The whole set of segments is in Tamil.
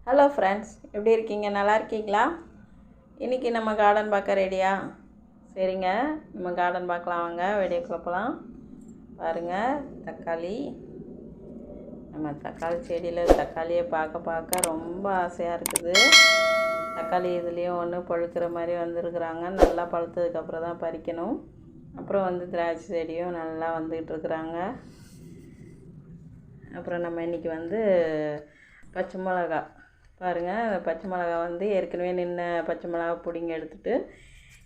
ஹலோ ஃப்ரெண்ட்ஸ், எப்படி இருக்கீங்க? நல்லா இருக்கீங்களா? இன்றைக்கி நம்ம கார்டன் பார்க்க ரெடியா? சரிங்க, நம்ம கார்டன் பார்க்கலாம். வாங்க வீடியோக்குள்ள போகலாம். பாருங்கள், தக்காளி. நம்ம தக்காளி செடியில் தக்காளியை பார்க்க ரொம்ப ஆசையாக இருக்குது. தக்காளி இதுலேயும் ஒன்று பழுக்கிற மாதிரி வந்துருக்குறாங்க. நல்லா பழுத்ததுக்கப்புறம் தான் பறிக்கணும். அப்புறம் திராட்சை செடியும் நல்லா வந்துக்கிட்டு இருக்கிறாங்க. அப்புறம் நம்ம இன்றைக்கி பச்சை மிளகா பாருங்கள். பச்சை மிளகா ஏற்கனவே நின்ன பச்சை மிளகா பிடிங்கி எடுத்துகிட்டு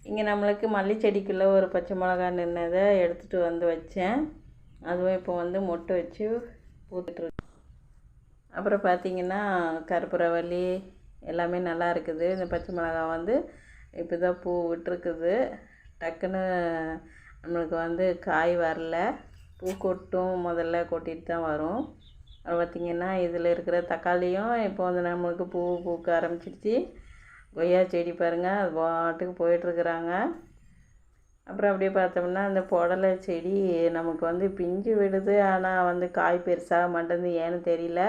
இங்கே நம்மளுக்கு மல்லி செடிக்குள்ளே ஒரு பச்சை மிளகா நின்னதை எடுத்துகிட்டு வச்சேன். அதுவும் இப்போ மொட்டு வச்சு பூத்துட்ருக்கு. அப்புறம் பார்த்திங்கன்னா கற்பூரவள்ளி எல்லாமே நல்லா இருக்குது. இந்த பச்சை மிளகா இப்போ தான் பூ விட்டுருக்குது. டக்குன்னு நம்மளுக்கு காய் வரல. பூ கொட்டும், முதல்ல கொட்டிட்டு தான் வரும். அப்புறம் பார்த்திங்கன்னா இதில் இருக்கிற தக்காளியும் இப்போ நம்மளுக்கு பூ பூக்க ஆரம்பிச்சிடுச்சு. கொய்யா செடி பாருங்கள், அது பாட்டுக்கு போயிட்டுருக்குறாங்க. அப்புறம் அப்படியே பார்த்தோம்னா அந்த புடலை செடி நமக்கு பிஞ்சு விடுது. ஆனால் காய் பெருசாக மாட்டேங்குது, ஏன்னு தெரியல.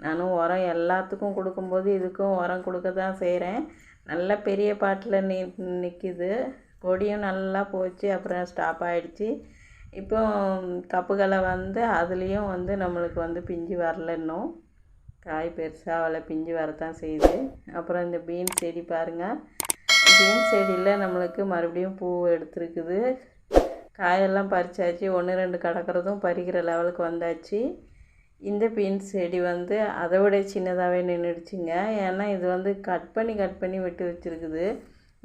நானும் உரம் எல்லாத்துக்கும் கொடுக்கும்போது இதுக்கும் உரம் கொடுக்க தான் செய்கிறேன். நல்ல பெரிய பாட்டில் நிற்கிது. கொடியும் நல்லா போச்சு, அப்புறம் ஸ்டாப் ஆகிடுச்சு. இப்போ கப்புகளை அதுலேயும் நம்மளுக்கு பிஞ்சு வரல. இன்னும் காய் பெருசாக பிஞ்சு வரத்தான் செய்யுது. அப்புறம் இந்த பீன்ஸ் செடி பாருங்கள். பீன்ஸ் செடியில் நம்மளுக்கு மறுபடியும் பூ எடுத்துருக்குது. காயெல்லாம் பறிச்சாச்சு. 1-2 கிடக்கிறதும் பறிக்கிற லெவலுக்கு வந்தாச்சு. இந்த பீன்ஸ் செடி அதை விட சின்னதாகவே நின்றுடுச்சுங்க. ஏன்னா இது கட் பண்ணி விட்டு வச்சுருக்குது.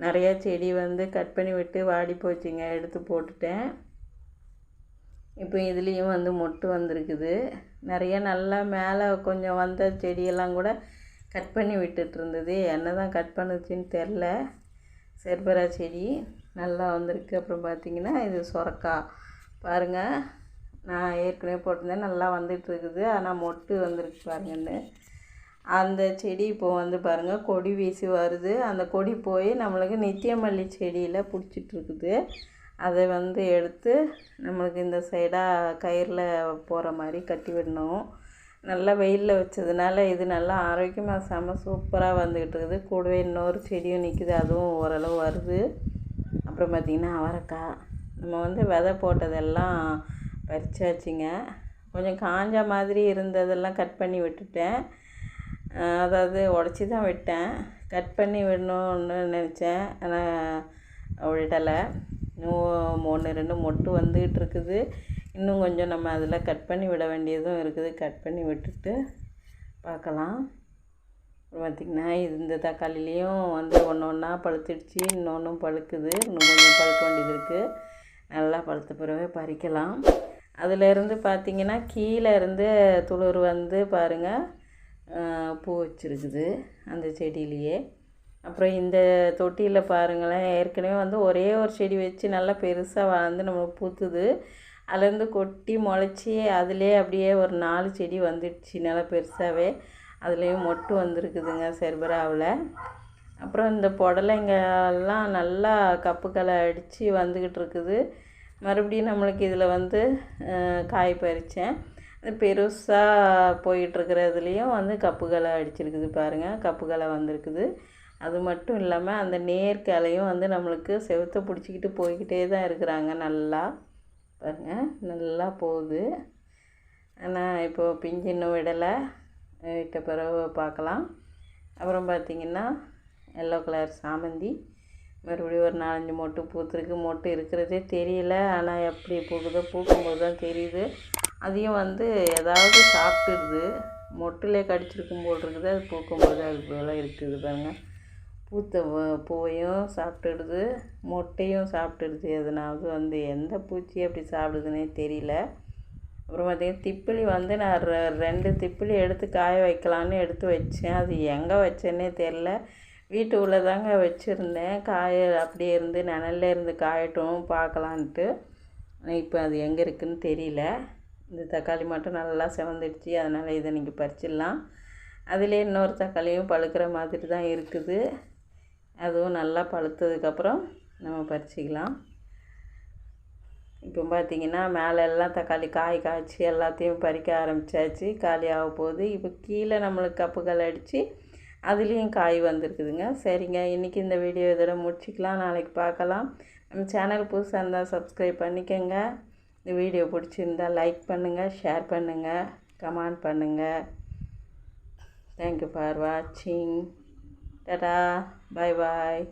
நிறையா செடி கட் பண்ணி விட்டு வாடி போச்சுங்க, எடுத்து போட்டுட்டேன். இப்போ இதுலேயும் மொட்டு வந்திருக்குது. நிறைய நல்லா மேலே கொஞ்சம் வந்த செடியெல்லாம் கூட கட் பண்ணி விட்டுட்டு இருந்தது. என்ன தான் கட் பண்ணுச்சுன்னு தெரில. செர்பரா செடி நல்லா வந்திருக்கு. அப்புறம் பார்த்திங்கன்னா இது சொரக்காய் பாருங்கள். நான் ஏற்கனவே போட்டிருந்தேன், நல்லா வந்துட்டுருக்குது. ஆனால் மொட்டு வந்திருக்கு பாருங்கன்னு. அந்த செடி இப்போது பாருங்கள் கொடி வீசி வருது. அந்த கொடி போய் நம்மளுக்கு நித்தியமல்லி செடியில் பிடிச்சிட்ருக்குது. அதை எடுத்து நம்மளுக்கு இந்த சைடாக கயிறில் போகிற மாதிரி கட்டி விடணும். நல்லா வெயிலில் வச்சதுனால இது நல்லா ஆரோக்கியமாக செம சூப்பராக வந்துக்கிட்டு இருக்குது. கூடவே இன்னொரு செடியும் நிற்குது, அதுவும் ஓரளவு வருது. அப்புறம் பார்த்திங்கன்னா அவரைக்காய் நம்ம விதை போட்டதெல்லாம் பறிச்சாச்சுங்க. கொஞ்சம் காஞ்ச மாதிரி இருந்ததெல்லாம் கட் பண்ணி விட்டுட்டேன். அதாவது உடச்சி தான் விட்டேன். கட் பண்ணி விடணும்னு நினச்சேன், ஆனால் விடலை. இன்னும் 1-2 மொட்டு வந்துக்கிட்டு இருக்குது. இன்னும் கொஞ்சம் நம்ம அதில் கட் பண்ணி விட வேண்டியதும் இருக்குது. கட் பண்ணி விட்டுட்டு பார்க்கலாம். பார்த்திங்கன்னா இந்த தக்காளிலையும் ஒன்று ஒன்றா பழுத்துடுச்சு. இன்னொன்றும் பழுக்குது. இன்னும் கொஞ்சம் பழுக்க வேண்டியது இருக்குது. நல்லா பழுத்த பிறகு பறிக்கலாம். அதிலேருந்து பார்த்திங்கன்னா கீழே இருந்து துளிர் பாருங்கள் பூ வச்சுருக்குது அந்த செடியிலையே. அப்புறம் இந்த தொட்டியில் பாருங்களேன், ஏற்கனவே ஒரே ஒரு செடி வச்சு நல்லா பெருசாக நம்மளுக்கு பூத்துது. அதுலேருந்து கொட்டி முளைச்சி அதிலே அப்படியே ஒரு 4 செடி வந்துடுச்சு நல்லா பெருசாகவே. அதுலேயும் மொட்டு வந்திருக்குதுங்க செர்பராவில். அப்புறம் இந்த புடலைங்கெல்லாம் நல்லா கப்புக்களை அடித்து வந்துக்கிட்டு இருக்குது. மறுபடியும் நம்மளுக்கு இதில் காய் பறித்தேன். பெருசாக போயிட்டுருக்கிறதுலேயும் கப்புகளை அடிச்சிருக்குது பாருங்கள். கப்புகளை வந்திருக்குது. அது மட்டும் இல்லாமல் அந்த நேர்கலையும் நம்மளுக்கு செவுத்த பிடிச்சிக்கிட்டு போய்கிட்டே தான் இருக்கிறாங்க. நல்லா பாருங்கள், நல்லா போகுது. ஆனால் இப்போது பிஞ்சு இன்னும் விடலை, விட்ட பிறகு பார்க்கலாம். அப்புறம் பார்த்திங்கன்னா எல்லோ கலர் சாமந்தி மறுபடியும் ஒரு 4-5 மொட்டு பூத்துருக்கு. மொட்டு இருக்கிறதே தெரியல, ஆனால் எப்படி பூக்குதோ பூக்கும்போது தான் தெரியுது. அதையும் ஏதாவது சாப்பிட்டுடுது. மொட்டிலே கடிச்சிருக்கும் போல் இருக்குது. அது பூக்கும்போது அது போல் இருக்குது பாருங்கள். பூத்த பூவையும் சாப்பிட்டுடுது, மொட்டையும் சாப்பிட்டுடுது. எதனாவது எந்த பூச்சி அப்படி சாப்பிடுதுன்னே தெரியல. அப்புறம் பார்த்திங்கன்னா திப்பிலி நான் 2 திப்பிலி எடுத்து காய வைக்கலான்னு எடுத்து வச்சேன். அது எங்கே வச்சேன்னே தெரில. வீட்டு உள்ளே தாங்க வச்சுருந்தேன். காய அப்படியே இருந்து நிழல்ல இருந்து காயட்டும் பார்க்கலான்ட்டு. இப்போ அது எங்கே இருக்குதுன்னு தெரியல. இந்த தக்காளி மட்டும் நல்லா செவந்துடுச்சு, அதனால் இதை நீங்கள் பறிச்சிடலாம். அதிலே இன்னொரு தக்காளியும் பழுக்கிற மாதிரி தான் இருக்குது. அதுவும் நல்லா பழுத்ததுக்கப்புறம் நம்ம பறிச்சிக்கலாம். இப்போ பார்த்திங்கன்னா மேலே எல்லாம் தக்காளி காய் காய்ச்சி எல்லாத்தையும் பறிக்க ஆரம்பித்தாச்சு. காலியாக போகுது. இப்போ கீழே நம்மளுக்கு கப்புகள் அடித்து அதுலேயும் காய் வந்திருக்குதுங்க. சரிங்க, இன்றைக்கி இந்த வீடியோ இதோட முடிச்சிக்கலாம். நாளைக்கு பார்க்கலாம். நம்ம சேனல் புதுசாக இருந்தால் சப்ஸ்கிரைப் பண்ணிக்கோங்க. இந்த வீடியோ பிடிச்சிருந்தால் லைக் பண்ணுங்கள், ஷேர் பண்ணுங்கள், கமெண்ட் பண்ணுங்கள். தேங்க்யூ ஃபார் வாட்சிங். டாடா, பாய் பாய்.